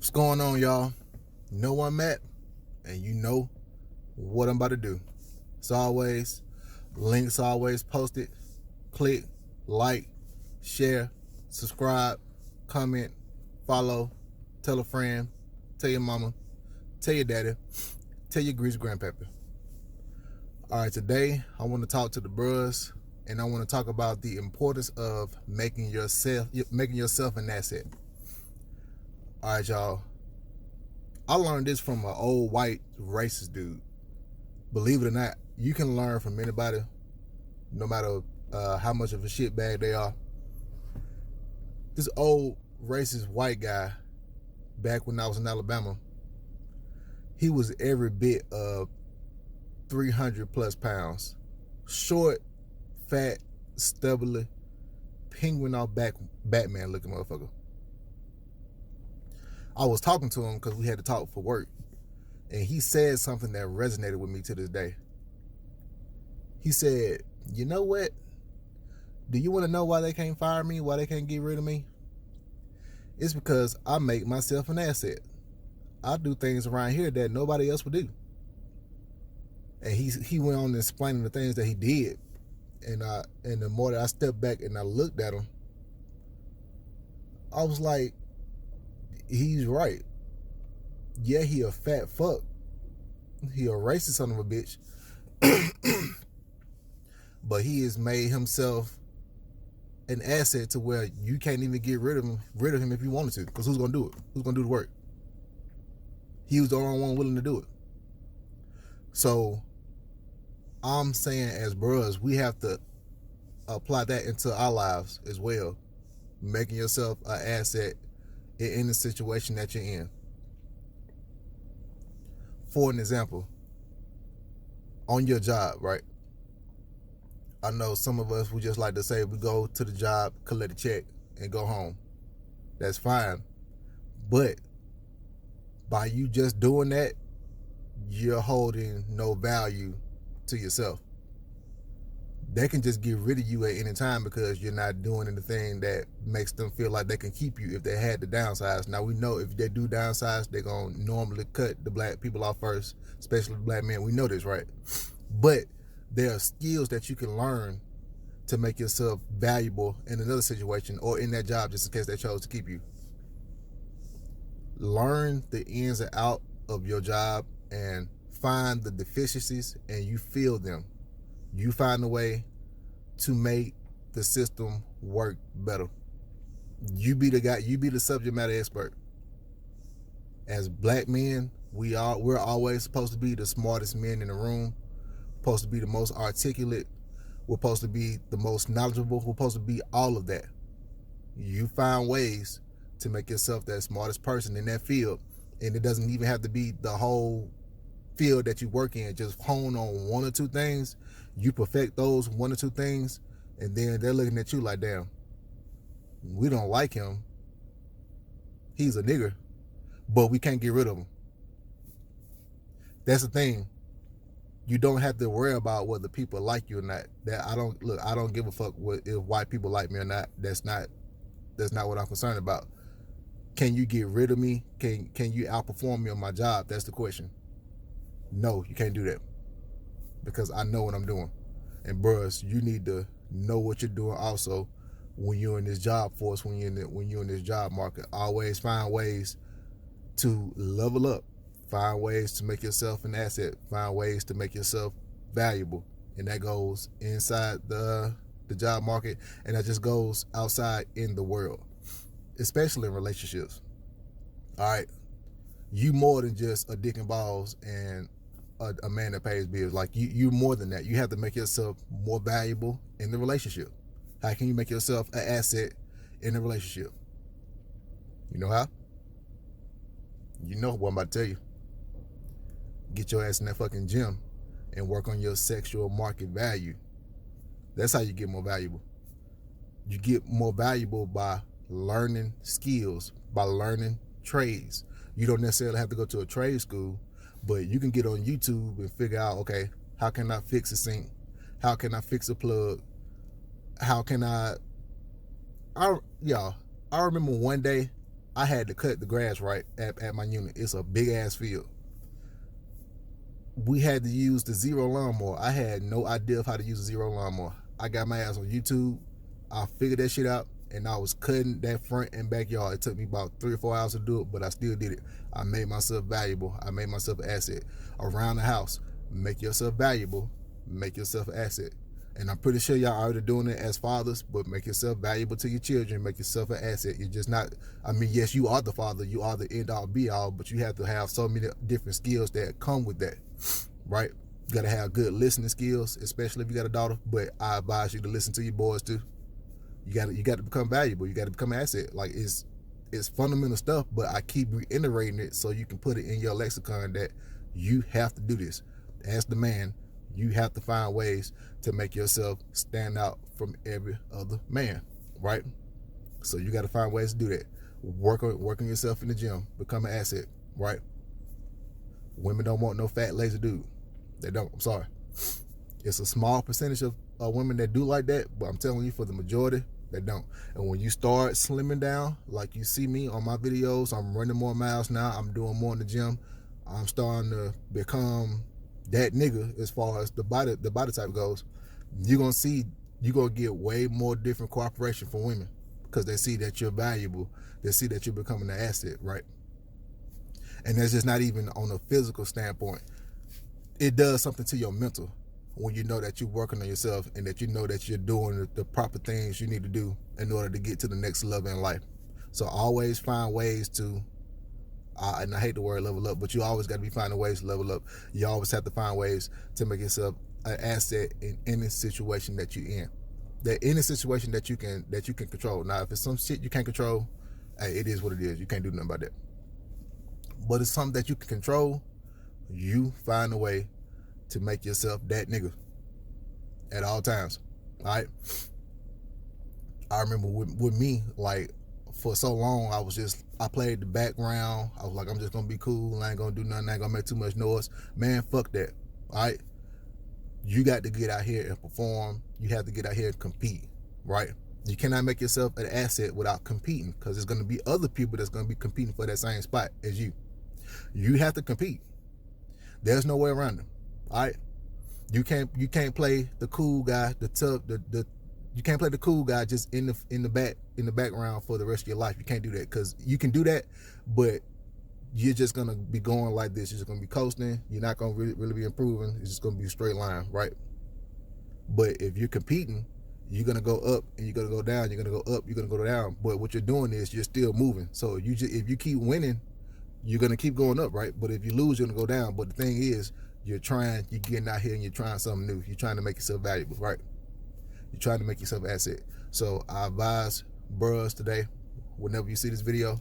What's going on, y'all? You know where I'm at, and you know what I'm about to do. As always, links always posted. Click, like, share, subscribe, comment, follow, tell a friend, tell your mama, tell your daddy, tell your grease grandpappy. All right, today I want to talk to the bros, and I want to talk about the importance of making yourself an asset. All right, y'all. I learned this from an old white racist dude. Believe it or not, you can learn from anybody, no matter how much of a shitbag they are. This old racist white guy, back when I was in Alabama, he was every bit of 300 plus pounds. Short, fat, stubbly, penguin off back, Batman looking motherfucker. I was talking to him because we had to talk for work, and he said something that resonated with me to this day. He said, "You know what? Do you want to know why they can't fire me? Why they can't get rid of me? It's because I make myself an asset. I do things around here that nobody else would do." And he went on explaining the things that he did, and the more that I stepped back and I looked at him, I was like, he's right. Yeah, he a fat fuck. He a racist son of a bitch. But he has made himself an asset to where you can't even get rid of him if you wanted to. Because who's gonna do it? Who's gonna do the work? He was the only one willing to do it. So I'm saying, as bros, we have to apply that into our lives as well. Making yourself an asset in the situation that you're in. For an example, on your job, right? I know some of us, we just like to say we go to the job, collect a check, and go home. That's fine. But by you just doing that, you're holding no value to yourself. They can just get rid of you at any time because you're not doing anything that makes them feel like they can keep you if they had to downsize. Now, we know if they do downsize, they're going to normally cut the black people off first, especially the black men. We know this, right? But there are skills that you can learn to make yourself valuable in another situation or in that job, just in case they chose to keep you. Learn the ins and outs of your job and find the deficiencies, and you fill them. You find a way to make the system work better. You be the guy, you be the subject matter expert. As black men, we're always supposed to be the smartest men in the room, supposed to be the most articulate, we're supposed to be the most knowledgeable, we're supposed to be all of that. You find ways to make yourself that smartest person in that field, and it doesn't even have to be the whole field that you work in. Just hone on one or two things. You perfect those one or two things, and then they're looking at you like, damn, we don't like him. He's a nigger, but we can't get rid of him. That's the thing. You don't have to worry about whether people like you or not. That I don't give a fuck if white people like me or not. That's not what I'm concerned about. Can you get rid of me? Can you outperform me on my job? That's the question. No, you can't do that, because I know what I'm doing. And bros, you need to know what you're doing also when you're in this job force, when you're in this job market. Always find ways to level up. Find ways to make yourself an asset. Find ways to make yourself valuable. And that goes inside the job market, and that just goes outside in the world, especially in relationships. All right, you more than just a dick and balls and a man that pays bills. Like you more than that. You have to make yourself more valuable in the relationship. How can you make yourself an asset in a relationship? You know how? You know what I'm about to tell you. Get your ass in that fucking gym and work on your sexual market value. That's how you get more valuable. You get more valuable by learning skills, by learning trades. You don't necessarily have to go to a trade school, but you can get on YouTube and figure out, okay, how can I fix a sink? How can I fix a plug? How can I remember one day I had to cut the grass right at my unit. It's a big ass field. We had to use the zero lawnmower. I had no idea of how to use a zero lawnmower. I got my ass on YouTube. I figured that shit out, and I was cutting that front and backyard. It took me about 3 or 4 hours to do it, but I still did it. I made myself valuable. I made myself an asset. Around the house, make yourself valuable, make yourself an asset. And I'm pretty sure y'all already doing it as fathers, but make yourself valuable to your children, make yourself an asset. You're just not, I mean, yes, you are the father, you are the end all be all, but you have to have so many different skills that come with that, right? You gotta have good listening skills, especially if you got a daughter, but I advise you to listen to your boys too. You got to become valuable, you got to become an asset. Like it's fundamental stuff, but I keep reiterating it so you can put it in your lexicon that you have to do this. As the man, you have to find ways to make yourself stand out from every other man, right? So you got to find ways to do that. Working yourself in the gym, become an asset, right? Women don't want no fat, lazy dude. They don't. I'm sorry. It's a small percentage of women that do like that, but I'm telling you, for the majority, they don't. And when you start slimming down, like you see me on my videos, I'm running more miles now. I'm doing more in the gym. I'm starting to become that nigga as far as the body type goes. You're gonna get way more different cooperation from women because they see that you're valuable. They see that you're becoming an asset, right? And that's just not even on a physical standpoint. It does something to your mental when you know that you're working on yourself and that you know that you're doing the proper things you need to do in order to get to the next level in life. So always find ways to, and I hate the word level up, but you always got to be finding ways to level up. You always have to find ways to make yourself an asset in any situation that you're in. That any situation that you can control. Now, if it's some shit you can't control, hey, it is what it is. You can't do nothing about that. But it's something that you can control. You find a way to make yourself that nigga at all times. All right. I remember with me, like for so long, I played the background. I was like, I'm just gonna be cool. I ain't gonna do nothing. I ain't gonna make too much noise. Man, fuck that. All right. You got to get out here and perform. You have to get out here and compete, right? You cannot make yourself an asset without competing, because there's going to be other people that's going to be competing for that same spot as you. You have to compete. There's no way around them. All right. You can't play the cool guy, you can't play the cool guy just in the background for the rest of your life. You can't do that, because you can do that, but you're just gonna be going like this. You're just gonna be coasting. You're not gonna really be improving. It's just gonna be a straight line, right? But if you're competing, you're gonna go up and you're gonna go down. You're gonna go up. You're gonna go down. But what you're doing is you're still moving. So if you keep winning, you're gonna keep going up, right? But if you lose, you're gonna go down. But the thing is, you're getting out here and you're trying something new. You're trying to make yourself valuable, right? You're trying to make yourself an asset. So I advise bros today, whenever you see this video,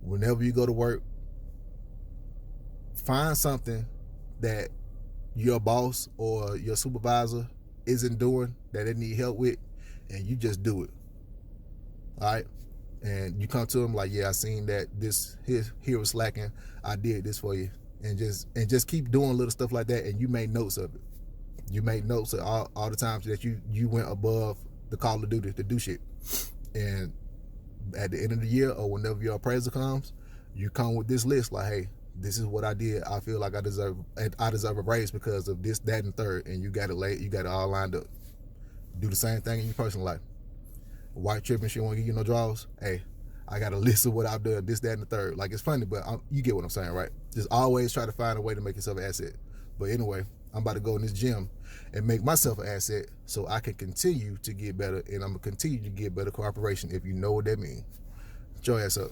whenever you go to work, find something that your boss or your supervisor isn't doing that they need help with, and you just do it. All right. And you come to them like, yeah, I seen that this here was slacking. I did this for you. And just keep doing little stuff like that, and you make notes of it. You make notes of all the times that you went above the call of duty to do shit. And at the end of the year, or whenever your appraisal comes, you come with this list like, hey, this is what I did. I feel like I deserve a raise because of this, that, and third. And you got it all lined up. Do the same thing in your personal life. White tripping, she won't give you no draws. Hey, I got a list of what I've done, this, that, and the third. Like, it's funny, but you get what I'm saying, right? Just always try to find a way to make yourself an asset. But anyway, I'm about to go in this gym and make myself an asset so I can continue to get better, and I'm going to continue to get better cooperation, if you know what that means. Get your ass up.